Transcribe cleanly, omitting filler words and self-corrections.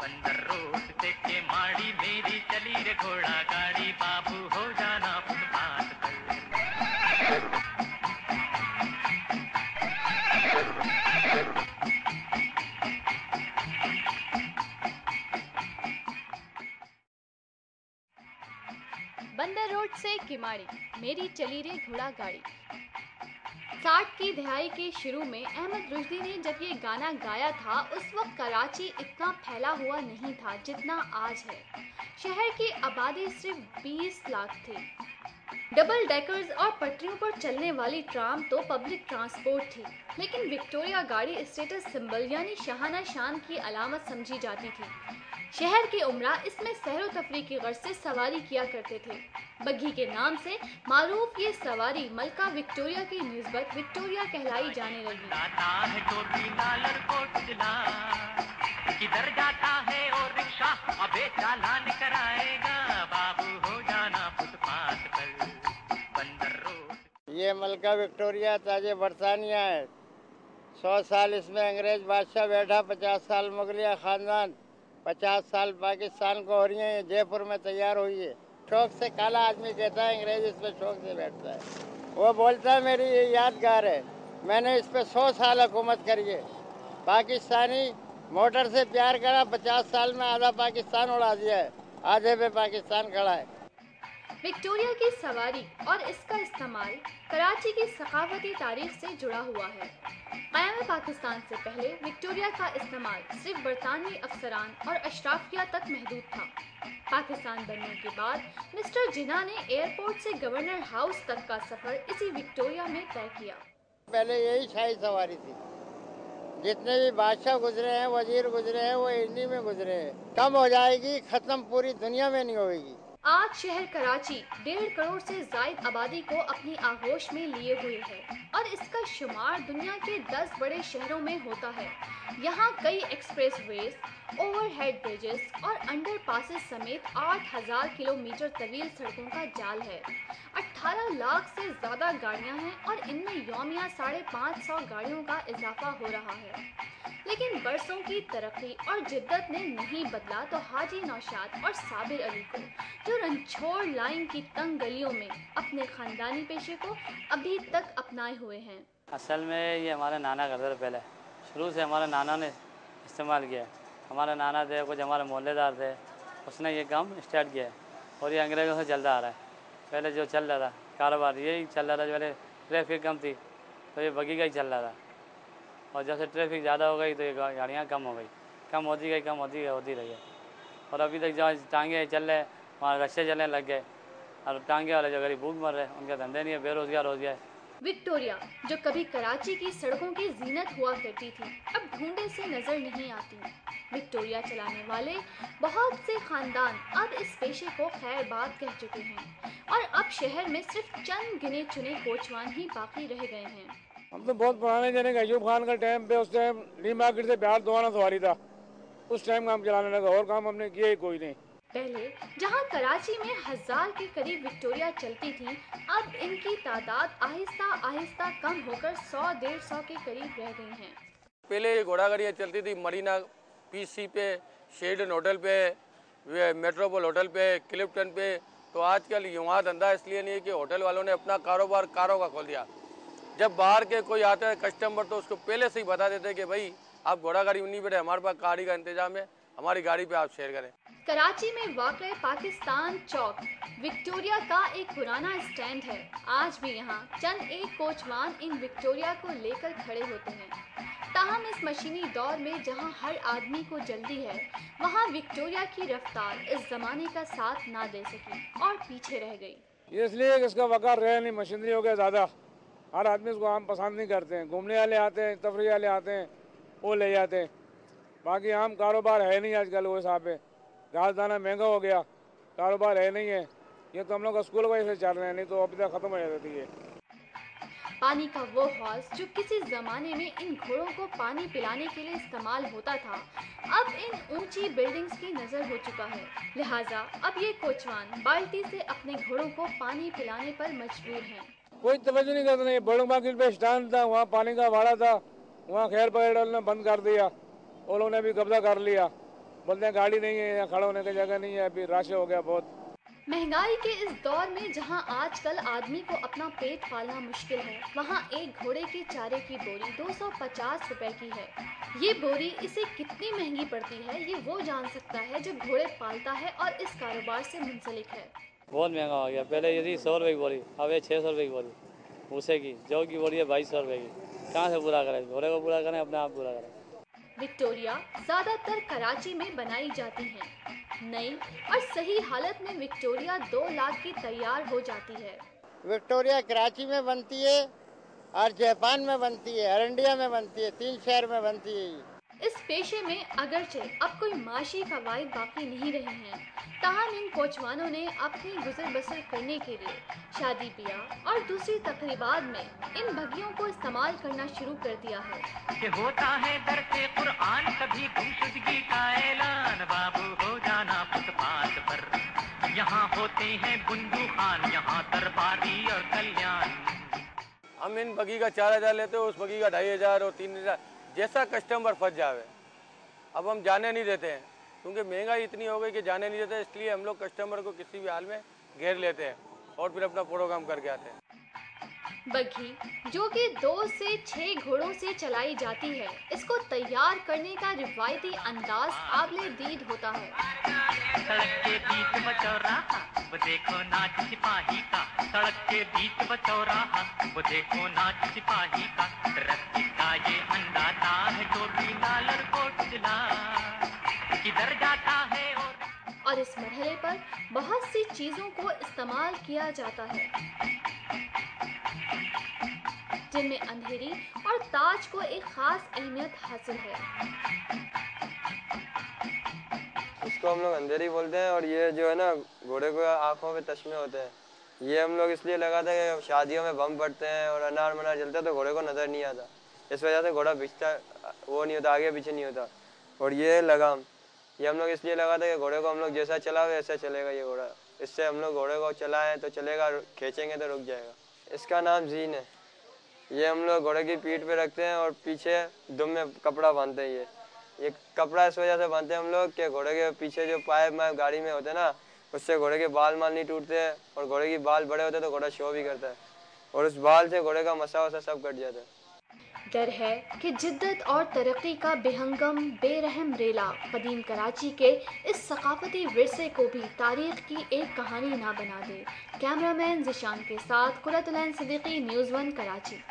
बंदर रोड से के माड़ी मेरी चली रे घोड़ा गाड़ी बाबू हो जाना फुटपाथ पर। बंदर रोड से किमाड़ी मेरी चली रे घोड़ा गाड़ी। 60 की दहाई के शुरू में अहमद रुश्दी ने जब ये गाना गाया था उस वक्त कराची इतना फैला हुआ नहीं था जितना आज है। शहर की आबादी सिर्फ 20 लाख थी। डबल डेकर्स और पटरियों पर चलने वाली ट्राम तो पब्लिक ट्रांसपोर्ट थी, लेकिन विक्टोरिया गाड़ी स्टेटस सिंबल यानी शाहाना शान की अलामत समझी जाती थी। शहर के उमरा इसमें सैरो तफरीह की गर्ज से सवारी किया करते थे। बग्घी के नाम से मारूफ ये सवारी मलका विक्टोरिया की निस्बत विक्टोरिया कहलाई जाने लगी। किधर जाता है और रिक्शा अबे चालान कराएगा बाबू हो जाना फुटपाथ पर बंदर रोड। ये मलका विक्टोरिया ताजे बरतानिया है। 100 साल इसमें अंग्रेज बादशाह बैठा, 50 साल मुगलिया खानदान, 50 साल पाकिस्तान को हो रही है। ये जयपुर में तैयार हुई है। शौक से काला आदमी कहता है, अंग्रेज इस पे शौक से बैठता है। वो बोलता है मेरी ये यादगार है, मैंने इस पे 100 साल हुकूमत करी है। पाकिस्तानी मोटर से प्यार करा, 50 साल में आधा पाकिस्तान उड़ा दिया है, आधे पे पाकिस्तान खड़ा है। विक्टोरिया की सवारी और इसका इस्तेमाल कराची की सकाफती तारीख से जुड़ा हुआ है। क़याम पाकिस्तान से पहले विक्टोरिया का इस्तेमाल सिर्फ बरतानवी अफसरान और अशराफिया तक महदूद था। पाकिस्तान बनने के बाद मिस्टर जिन्ना ने एयरपोर्ट से गवर्नर हाउस तक का सफर इसी विक्टोरिया में तय किया। पहले यही शाही सवारी थी। जितने भी बादशाह गुजरे हैं, वजीर गुजरे हैं, वो इन्हीं में गुजरे हैं। कम हो जाएगी, खत्म पूरी दुनिया में नहीं होगी। आज शहर कराची 1.5 करोड़ से ज्यादा आबादी को अपनी आगोश में लिए हुए है और इसका शुमार दुनिया के 10 बड़े शहरों में होता है। यहाँ कई एक्सप्रेसवेज, ओवरहेड ब्रिजेस और अंडरपासेस समेत 8000 किलोमीटर तवील सड़कों का जाल है। 18 लाख से ज्यादा गाड़ियाँ हैं और इनमें यौमिया 550 गाड़ियों का इजाफा हो रहा है। लेकिन बरसों की तरक्की और जिद्दत ने नहीं बदला तो हाजी नौशाद और साबिर अली को, जो रंछोड़ लाइन की तंग गलियों में अपने खानदानी पेशे को अभी तक अपनाए हुए हैं। असल में ये हमारे नाना करते थे। पहले शुरू से हमारे नाना ने इस्तेमाल किया। हमारे नाना थे, कुछ हमारे मोहल्लेदार थे, उसने ये काम स्टार्ट किया है और ये अंग्रेज़ों से चलता आ रहा है। पहले जो चल रहा था कारोबार यही चल रहा था। पहले ट्रैफिक कम थी तो ये बगी का ही चल रहा था और जैसे ट्रैफिक ज़्यादा हो गई तो ये गाड़ियाँ कम हो गई, कम होती गई, होती रही है। और अभी तक जहाँ टांगे चल रहे वहाँ रस्से चलने लग गए और टांगे वाले जो गरीब भूख मर रहे उनका धंधे नहीं है, बेरोजगार हो गया है। विक्टोरिया जो कभी कराची की सड़कों की जीनत हुआ करती थी, अब ढूंढे से नजर नहीं आती। विक्टोरिया चलाने वाले बहुत से खानदान अब इस पेशे को खैरबाद कह चुके हैं और अब शहर में सिर्फ चंद गिने चुने कोचवान ही बाकी रह गए हैं। हम तो बहुत पुराने जने अयूब खान का टाइम पे, उस टाइम डी मार्केट से बिहार दोआना सवारी था, उस टाइम काम चलाने लगा और काम हमने किया ही कोई नहीं। पहले जहां कराची में 1000 के करीब विक्टोरिया चलती थी, अब इनकी तादाद आहिस्ता आहिस्ता कम होकर 100-150 के करीब रह गई हैं। पहले ये घोड़ा गाड़ियाँ चलती थी मरीना पीसी पे, शेल्डन होटल पे, मेट्रोपोल होटल पे, क्लिफ्टन पे। तो आजकल यहाँ धंधा इसलिए नहीं है कि होटल वालों ने अपना कारोबार कारों का खोल दिया। जब बाहर के कोई आता है कस्टमर तो उसको पहले से ही बता देते हैं कि भाई आप घोड़ा गाड़ी नहीं बैठे, हमारे पास गाड़ी का इंतजाम है, हमारी गाड़ी पे आप शेयर करें। कराची में वाक़ पाकिस्तान चौक विक्टोरिया का एक पुराना स्टैंड है। आज भी यहाँ चंद एक कोचवान इन विक्टोरिया को लेकर खड़े होते हैं। ताहम इस मशीनी दौर में जहाँ हर आदमी को जल्दी है, वहाँ विक्टोरिया की रफ्तार इस जमाने का साथ ना दे सकी और पीछे रह गई। इसलिए इसका वक़ार रहे नहीं, मशीनरी हो गया ज़्यादा, हर आदमी इसको आम पसंद नहीं करते हैं। घूमने वाले आते हैं, तफरीह वाले आते हैं, वो ले जाते हैं। बाकी आम कारोबार है नहीं आजकल वो हिसाब पे। घास दाना महंगा हो गया, कारोबार है नहीं है। ये तो हम लोग स्कूल वजह से चल रहे हैं, नहीं तो अभी तक ख़त्म हो जाती है। पानी का वो हौज जो किसी ज़माने में इन घोड़ों को पानी पिलाने के लिए इस्तेमाल होता था, अब इन ऊंची बिल्डिंग्स की नज़र हो चुका है। लिहाजा अब ये कोचवान बाल्टी से अपने घोड़ों को पानी पिलाने पर मजबूर हैं। कोई तवज्जो नहीं करता। नहीं, बड़ों मार्केट पे स्टैंड था, वहाँ पानी का भाड़ा था, वहाँ खैर पकड़ ने बंद कर दिया, और लोगों ने भी कब्जा कर लिया। बोलते हैं गाड़ी नहीं है, यहाँ खड़ा होने की जगह नहीं है, अभी रश हो गया बहुत। महंगाई के इस दौर में जहां आजकल आदमी को अपना पेट पालना मुश्किल है, वहां एक घोड़े के चारे की बोरी 250 रुपए की है। ये बोरी इसे कितनी महंगी पड़ती है ये वो जान सकता है जो घोड़े पालता है और इस कारोबार से मुंसलिक है। बहुत महंगा हो गया। पहले यदि 100 रुपये की बोरी, अब ये 600 रुपये की बोरी। भूसे की जौ की बोरी है 2200 रुपये की। कहाँ से पूरा करें? घोड़े को पूरा करें, अपने आप पूरा करें। विक्टोरिया ज्यादातर कराची में बनाई जाती हैं। नई और सही हालत में विक्टोरिया 2 लाख की तैयार हो जाती है। विक्टोरिया कराची में बनती है और जापान में बनती है, अरंडिया में बनती है, 3 शहर में बनती है। इस पेशे में अगरचे अब कोई माशी फवाइद बाकी नहीं रहे हैं, ताहम इन कोचवानों ने अपनी गुजर बसर करने के लिए शादी ब्याह और दूसरी तकरीबात में इन बगियों को इस्तेमाल करना शुरू कर दिया है। कि होता है दरसे कुरान कभी गुमशुदगी का ऐलान, बाबू हो जाना फुटपाथ पर, यहाँ होते हैं बुंदू खान, यहाँ दरबारी और कल्याण। हम इन बगी का 4000 लेते हो, उस बगी का 2500 और 3000, जैसा कस्टमर फंस जावे। अब हम जाने नहीं देते हैं क्योंकि महंगाई इतनी हो गई कि जाने नहीं देते, इसलिए हम लोग कस्टमर को किसी भी हाल में घेर लेते हैं और फिर अपना प्रोग्राम करके आते हैं। बग्घी जो कि 2 से 6 घोड़ों से चलाई जाती है, इसको तैयार करने का रिवायती अंदाज काबिले दीद होता है। सड़क के बीच बचौराहा वो देखो नाच सिपाही का, सड़क के बीच बचौराहा वो देखो नाच सिपाही का, रस्सी का ये अंदाजा है टोपी लाल और कोट जिला, किधर जाता है और इस मरहले पर बहुत सी चीजों को इस्तेमाल किया जाता है, जिनमें अंधेरी और ताज को एक खास अहमियत हासिल है। इसको हम लोग अंधेरी बोलते हैं। और ये जो है ना, घोड़े को आंखों पे चश्मे होते हैं, ये हम लोग इसलिए लगाते हैं कि शादियों में बम पड़ते हैं और अनार मनार जलता है तो घोड़े को नज़र नहीं आता, इस वजह से घोड़ा भिजता वो नहीं होता, आगे पीछे नहीं होता। और ये लगाम, ये हम लोग इसलिए लगाते हैं कि घोड़े को हम लोग जैसा चलावे वैसा चलेगा ये घोड़ा, इससे हम लोग घोड़े को चलाएं तो चलेगा, खींचेंगे तो रुक जाएगा। इसका नाम जीन है। ये हम लोग घोड़े की पीठ पे रखते हैं और पीछे दुम में कपड़ा बांधते हैं। ये कपड़ा इस वजह से बांधते हैं हम लोग कि घोड़े के पीछे जो पाइप में गाड़ी में होते हैं ना, उससे घोड़े के बाल माल नहीं टूटते हैं, और घोड़े की बाल बड़े होते हैं तो घोड़ा शो भी करता है, और उस बाल से घोड़े का मसा वसा सब कट जाता है। डर है कि जिद्दत और तरक्की का बेहंगम बेरहम रेला कदीम कराची के इस सकाफती विरसे को भी तारीख की एक कहानी ना बना दे। कैमरामैन जिशान के साथ कुरतुलैन सिद्दीकी, न्यूज़ 1 कराची।